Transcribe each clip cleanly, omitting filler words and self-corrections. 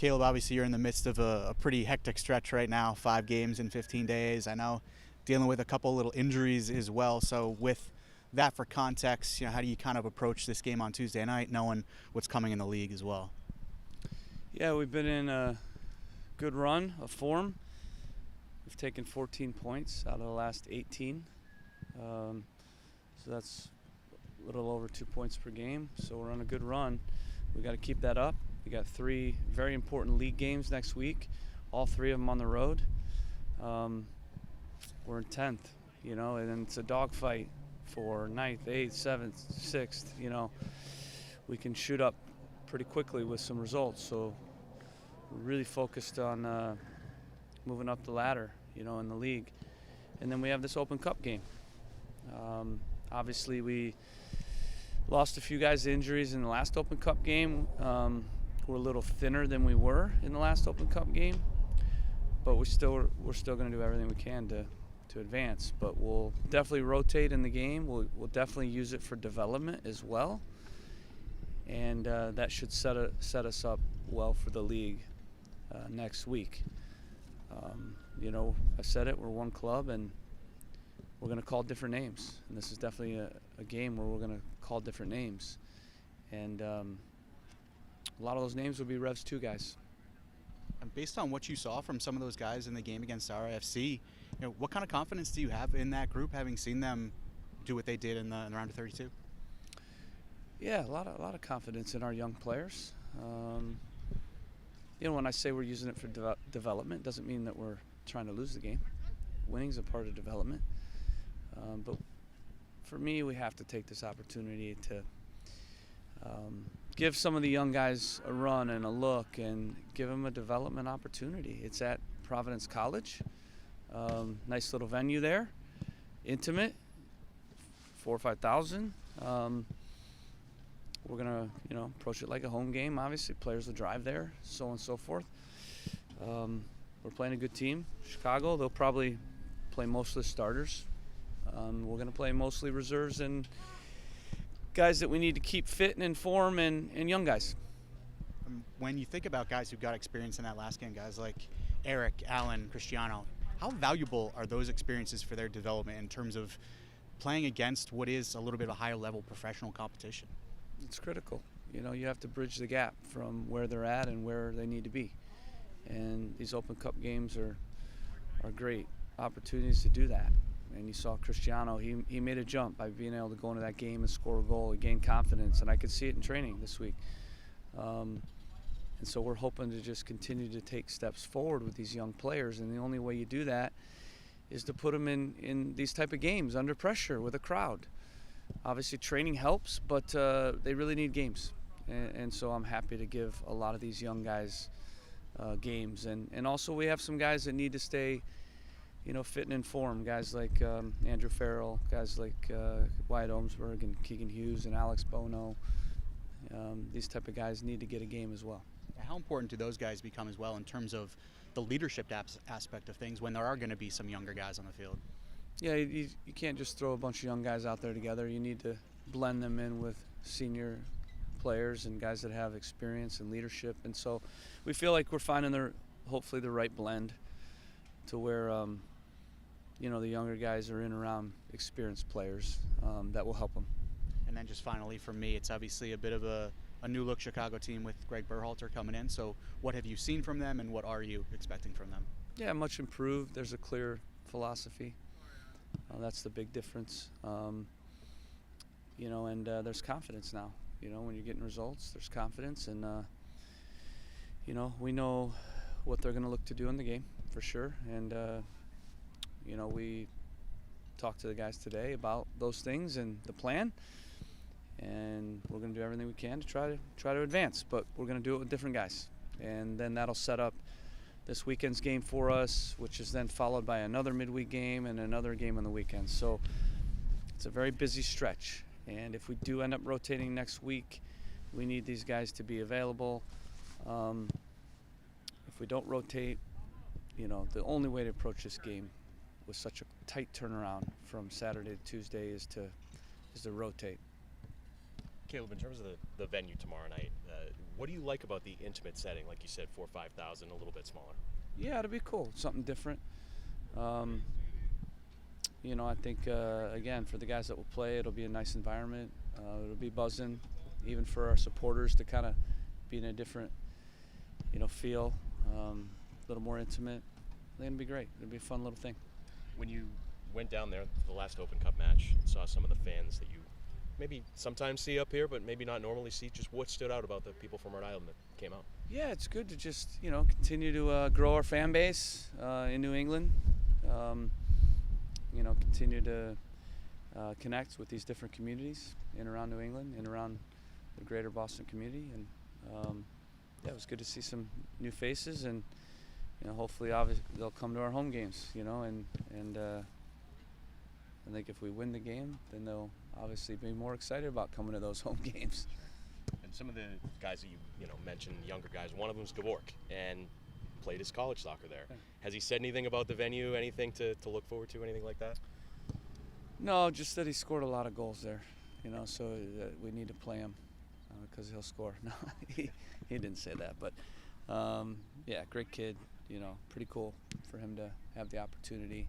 Caleb, obviously you're in the midst of a pretty hectic stretch right now, 5 games in 15 days. I know dealing with a couple little injuries as well. So with that for context, how do you kind of approach this game on Tuesday night, knowing what's coming in the league as well? Yeah, we've been in a good run of form. We've taken 14 points out of the last 18. So that's a little over 2 points per game. So we're on a good run. We got to keep that up. We got 3 very important league games next week, all 3 of them on the road. We're in 10th, and it's a dogfight for 9th, 8th, 7th, 6th. We can shoot up pretty quickly with some results. So we're really focused on moving up the ladder, in the league. And then we have this Open Cup game. Obviously, we lost a few guys to injuries in the last Open Cup game. We're a little thinner than we were in the last Open Cup game, but we're still going to do everything we can to advance. But we'll definitely rotate in the game. We'll definitely use it for development as well, and that should set us up well for the league next week. I said it. We're one club, and we're going to call different names. And this is definitely a game where we're going to call different names. And a lot of those names will be Revs 2 guys. And based on what you saw from some of those guys in the game against RIFC, what kind of confidence do you have in that group, having seen them do what they did in the round of 32? Yeah, a lot of confidence in our young players. When I say we're using it for development, doesn't mean that we're trying to lose the game. Winning's a part of development. But for me, we have to take this opportunity to give some of the young guys a run and a look and give them a development opportunity. It's at Providence College. Nice little venue there, intimate, 4,000 or 5,000. We're going to, approach it like a home game. Obviously, players will drive there, so on and so forth. We're playing a good team. Chicago, they'll probably play most of the starters. We're going to play mostly reserves and guys that we need to keep fit and in form and young guys. When you think about guys who got experience in that last game, guys like Eric, Allen, Cristiano, how valuable are those experiences for their development in terms of playing against what is a little bit of a higher level professional competition? It's critical. You have to bridge the gap from where they're at and where they need to be. And these Open Cup games are great opportunities to do that. And you saw Cristiano, he made a jump by being able to go into that game and score a goal. He gained confidence, and I could see it in training this week. And so we're hoping to just continue to take steps forward with these young players, and the only way you do that is to put them in these type of games under pressure with a crowd. Obviously training helps, but they really need games. And so I'm happy to give a lot of these young guys games. And also we have some guys that need to stay fit and in form, guys like Andrew Farrell, guys like Wyatt Ohmsberg and Keegan Hughes and Alex Bono. These type of guys need to get a game as well. How important do those guys become as well in terms of the leadership aspect of things when there are going to be some younger guys on the field? Yeah, you can't just throw a bunch of young guys out there together. You need to blend them in with senior players and guys that have experience and leadership. And so we feel like we're finding hopefully the right blend to where the younger guys are in around experienced players that will help them. And then just finally for me, it's obviously a bit of a new look Chicago team with Greg Berhalter coming in. So what have you seen from them and what are you expecting from them? Yeah, much improved. There's a clear philosophy. That's the big difference. And there's confidence now. When you're getting results, there's confidence. And, we know what they're going to look to do in the game for sure. And, we talked to the guys today about those things and the plan. And we're going to do everything we can to try to advance. But we're going to do it with different guys. And then that'll set up this weekend's game for us, which is then followed by another midweek game and another game on the weekend. So it's a very busy stretch. And if we do end up rotating next week, we need these guys to be available. If we don't rotate, the only way to approach this game with such a tight turnaround from Saturday to Tuesday is to rotate. Caleb, in terms of the venue tomorrow night, What do you like about the intimate setting, like you said, 4,000 or 5,000, a little bit smaller? Yeah, it'll be cool. Something different. I think, again, for the guys that will play, it'll be a nice environment. It'll be buzzing, even for our supporters to kind of be in a different, feel, a little more intimate. I think it'll be great. It'll be a fun little thing. When you went down there for the last Open Cup match and saw some of the fans that you maybe sometimes see up here, but maybe not normally see, just what stood out about the people from Rhode Island that came out? Yeah, it's good to just, continue to grow our fan base in New England. Continue to connect with these different communities in around New England and around the greater Boston community. And it was good to see some new faces, and hopefully they'll come to our home games, and I think if we win the game, then they'll obviously be more excited about coming to those home games. And some of the guys that you mentioned, younger guys, one of them's Gabor, and played his college soccer there. Okay. Has he said anything about the venue, anything to look forward to, anything like that? No, just that he scored a lot of goals there, so we need to play him because he'll score. No, he didn't say that, but yeah, great kid, pretty cool for him to have the opportunity,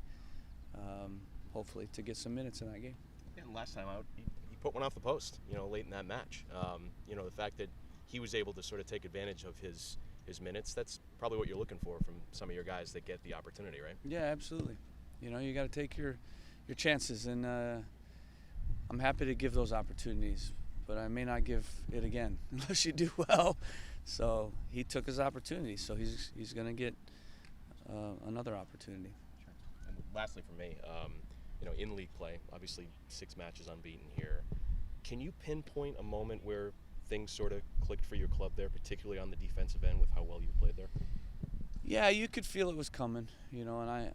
hopefully, to get some minutes in that game. Yeah, and last time out, he put one off the post, late in that match. The fact that he was able to sort of take advantage of his minutes, that's probably what you're looking for from some of your guys that get the opportunity, right? Yeah, absolutely. You got to take your chances, and I'm happy to give those opportunities, but I may not give it again unless you do well. So he took his opportunity, so he's going to get another opportunity. Sure. And lastly for me, in league play, obviously 6 matches unbeaten here. Can you pinpoint a moment where things sort of clicked for your club there, particularly on the defensive end with how well you played there? Yeah, you could feel it was coming, and I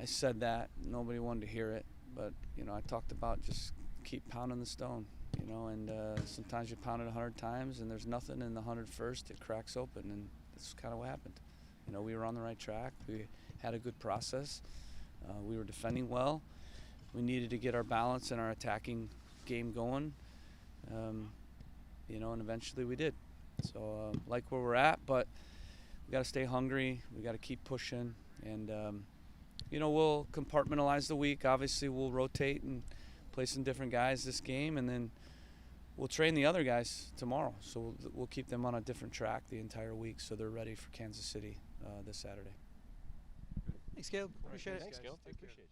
said that. Nobody wanted to hear it, but, I talked about just keep pounding the stone, and sometimes you pound it 100 times and there's nothing, and the 101st it cracks open, and that's kind of what happened. We were on the right track. We had a good process. We were defending well. We needed to get our balance and our attacking game going, and eventually we did. So like where we're at, but we got to stay hungry. We got to keep pushing, and we'll compartmentalize the week. Obviously, we'll rotate and play some different guys this game, and then we'll train the other guys tomorrow. So we'll keep them on a different track the entire week, so they're ready for Kansas City this Saturday. Thanks, Caleb. Appreciate it. Thanks, Gil. Appreciate it.